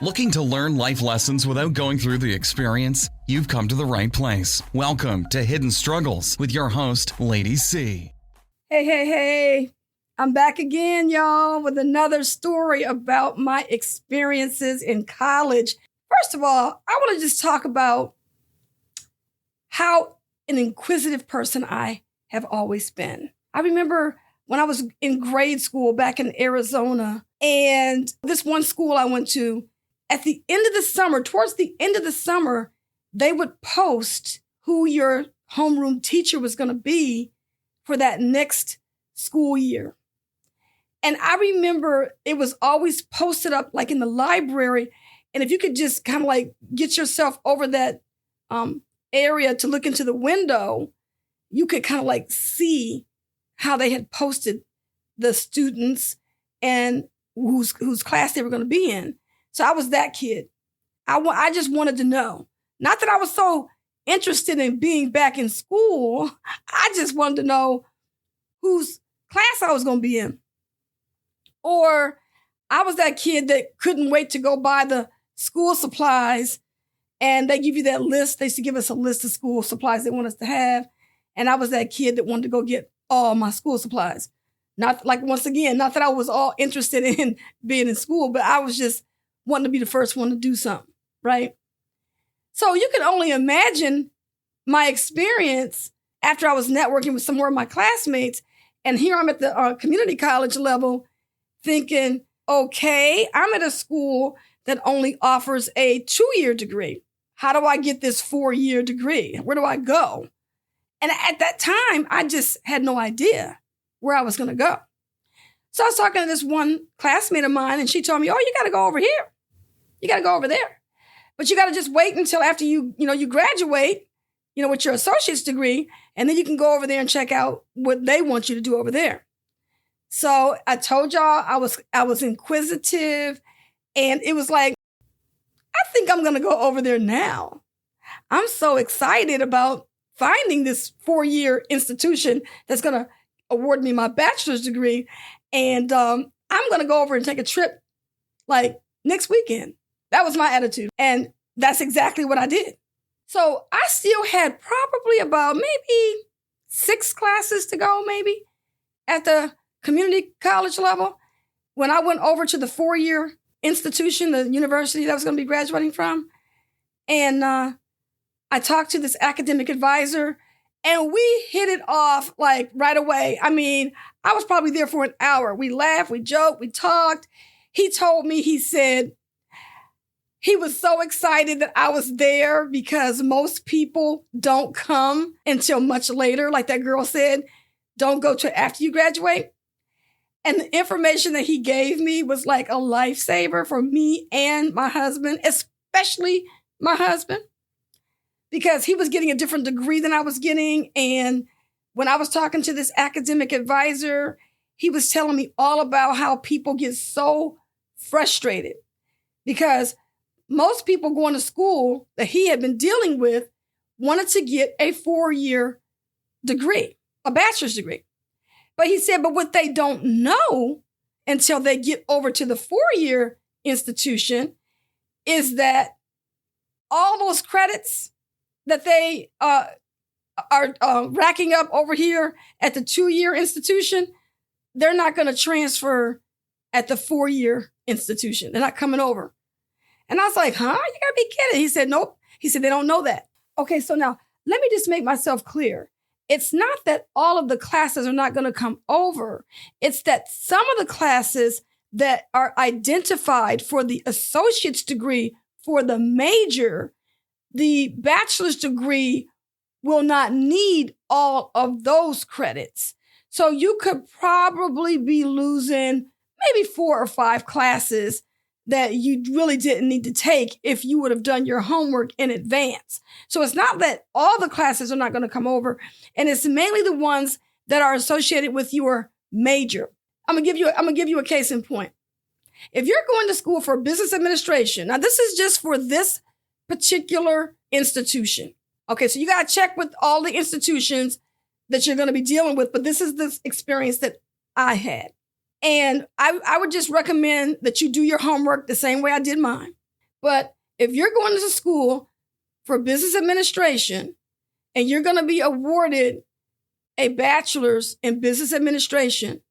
Looking to learn life lessons without going through the experience? You've come to the right place. Welcome to Hidden Struggles with your host, Lady C. Hey. I'm back again, y'all, with another story about my experiences in college. First of all, I want to just talk about how an inquisitive person I have always been. I remember when I was in grade school back in Arizona, and this one school I went to, at the end of the summer, towards the end of the summer, they would post who your homeroom teacher was going to be for that next school year. And I remember it was always posted up like in the library. And if you could just kind of like get yourself over that area to look into the window, you could kind of like see how they had posted the students and whose class they were going to be in. So I was that kid. I just wanted to know. Not that I was so interested in being back in school. I just wanted to know whose class I was going to be in. Or I was that kid that couldn't wait to go buy the school supplies, and they give you that list. They used to give us a list of school supplies they want us to have. And I was that kid that wanted to go get all my school supplies. Not like, once again, not that I was all interested in being in school, but I was just wanting to be the first one to do something, right? So you can only imagine my experience after I was networking with some more of my classmates. And here I'm at the community college level thinking, okay, I'm at a school that only offers a 2-year degree. How do I get this 4-year degree? Where do I go? And at that time, I just had no idea where I was going to go. So I was talking to this one classmate of mine, and she told me, oh, you got to go over here. You got to go over there. But you got to just wait until after you graduate, with your associate's degree, and then you can go over there and check out what they want you to do over there. So I told y'all I was inquisitive, and it was like, I think I'm going to go over there now. I'm so excited about finding this 4-year institution that's going to award me my bachelor's degree. And I'm going to go over and take a trip like next weekend. That was my attitude. And that's exactly what I did. So I still had probably about maybe 6 classes to go, maybe at the community college level. When I went over to the 4-year institution, the university that I was going to be graduating from. And I talked to this academic advisor, and we hit it off like right away. I mean, I was probably there for an hour. We laughed, we joked, we talked. He told me, he said, he was so excited that I was there because most people don't come until much later. Like that girl said, don't go to after you graduate. And the information that he gave me was like a lifesaver for me and my husband, especially my husband, because he was getting a different degree than I was getting. And when I was talking to this academic advisor, he was telling me all about how people get so frustrated because most people going to school that he had been dealing with wanted to get a 4-year degree, a bachelor's degree. But he said, but what they don't know until they get over to the 4-year institution is that all those credits that they are racking up over here at the 2-year institution, they're not going to transfer at the 4-year institution. They're not coming over. And I was like, huh? You gotta be kidding. He said, nope. He said, they don't know that. Okay, so now let me just make myself clear. It's not that all of the classes are not going to come over. It's that some of the classes that are identified for the associate's degree for the major, the bachelor's degree will not need all of those credits. So you could probably be losing maybe 4 or 5 classes that you really didn't need to take if you would have done your homework in advance. So it's not that all the classes are not going to come over, and it's mainly the ones that are associated with your major. I'm gonna give you a case in point. If you're going to school for business administration, now this is just for this particular institution. Okay, so you got to check with all the institutions that you're going to be dealing with, but this is the experience that I had. And I would just recommend that you do your homework the same way I did mine. But if you're going to school for business administration and you're going to be awarded a bachelor's in business administration,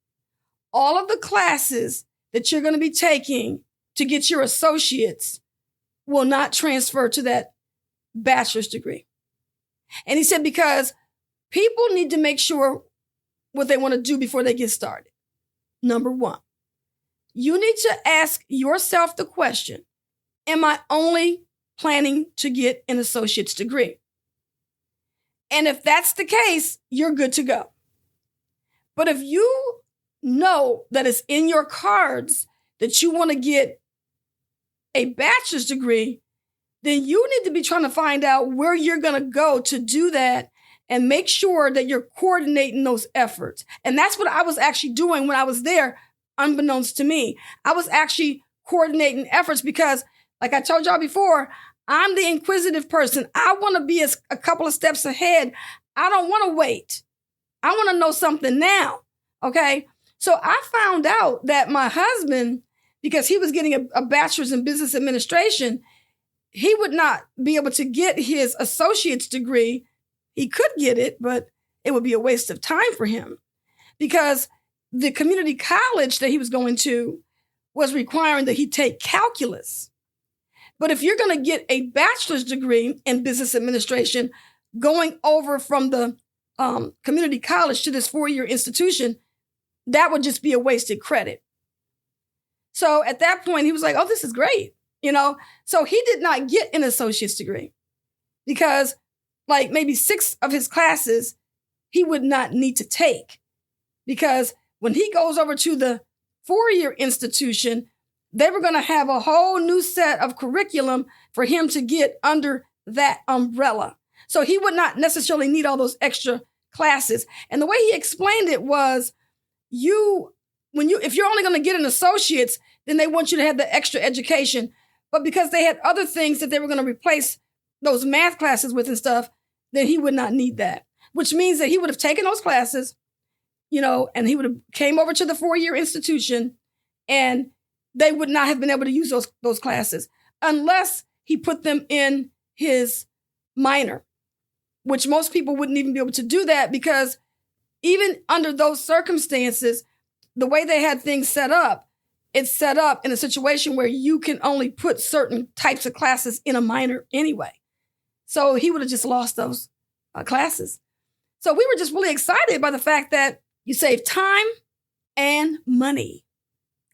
all of the classes that you're going to be taking to get your associates will not transfer to that bachelor's degree. And he said, because people need to make sure what they want to do before they get started. Number one, you need to ask yourself the question, am I only planning to get an associate's degree? And if that's the case, you're good to go. But if you know that it's in your cards that you want to get a bachelor's degree, then you need to be trying to find out where you're going to go to do that and make sure that you're coordinating those efforts. And that's what I was actually doing when I was there, unbeknownst to me. I was actually coordinating efforts because, like I told y'all before, I'm the inquisitive person. I want to be a couple of steps ahead. I don't want to wait. I want to know something now. Okay. So I found out that my husband, because he was getting a bachelor's in business administration, he would not be able to get his associate's degree. He could get it, but it would be a waste of time for him because the community college that he was going to was requiring that he take calculus. But if you're going to get a bachelor's degree in business administration, going over from the community college to this 4-year institution, that would just be a wasted credit. So at that point, he was like, oh, this is great. So he did not get an associate's degree because like maybe 6 of his classes he would not need to take, because when he goes over to the 4-year institution, they were going to have a whole new set of curriculum for him to get under that umbrella. So he would not necessarily need all those extra classes. And the way he explained it was, if you're only going to get an associate's, then they want you to have the extra education. But because they had other things that they were going to replace those math classes with and stuff, then he would not need that, which means that he would have taken those classes, and he would have came over to the 4-year institution, and they would not have been able to use those classes unless he put them in his minor, which most people wouldn't even be able to do that, because even under those circumstances, the way they had things set up, it's set up in a situation where you can only put certain types of classes in a minor anyway. So he would have just lost those classes. So we were just really excited by the fact that you save time and money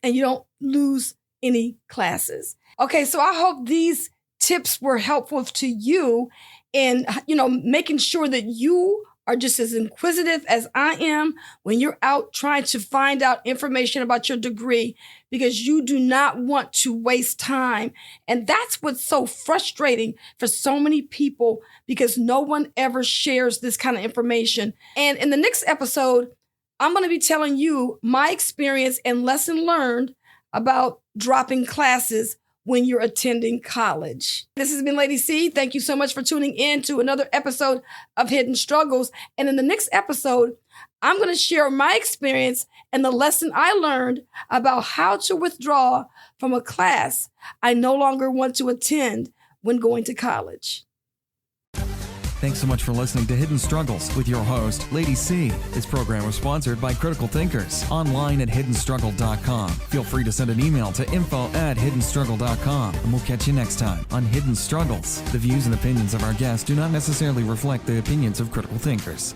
and you don't lose any classes. Okay, so I hope these tips were helpful to you in, making sure that you are just as inquisitive as I am when you're out trying to find out information about your degree, because you do not want to waste time. And that's what's so frustrating for so many people, because no one ever shares this kind of information. And in the next episode, I'm going to be telling you my experience and lesson learned about dropping classes when you're attending college. This has been Lady C. Thank you so much for tuning in to another episode of Hidden Struggles. And in the next episode, I'm going to share my experience and the lesson I learned about how to withdraw from a class I no longer want to attend when going to college. Thanks so much for listening to Hidden Struggles with your host, Lady C. This program was sponsored by Critical Thinkers, online at hiddenstruggle.com. Feel free to send an email to info@hiddenstruggle.com, and we'll catch you next time on Hidden Struggles. The views and opinions of our guests do not necessarily reflect the opinions of Critical Thinkers.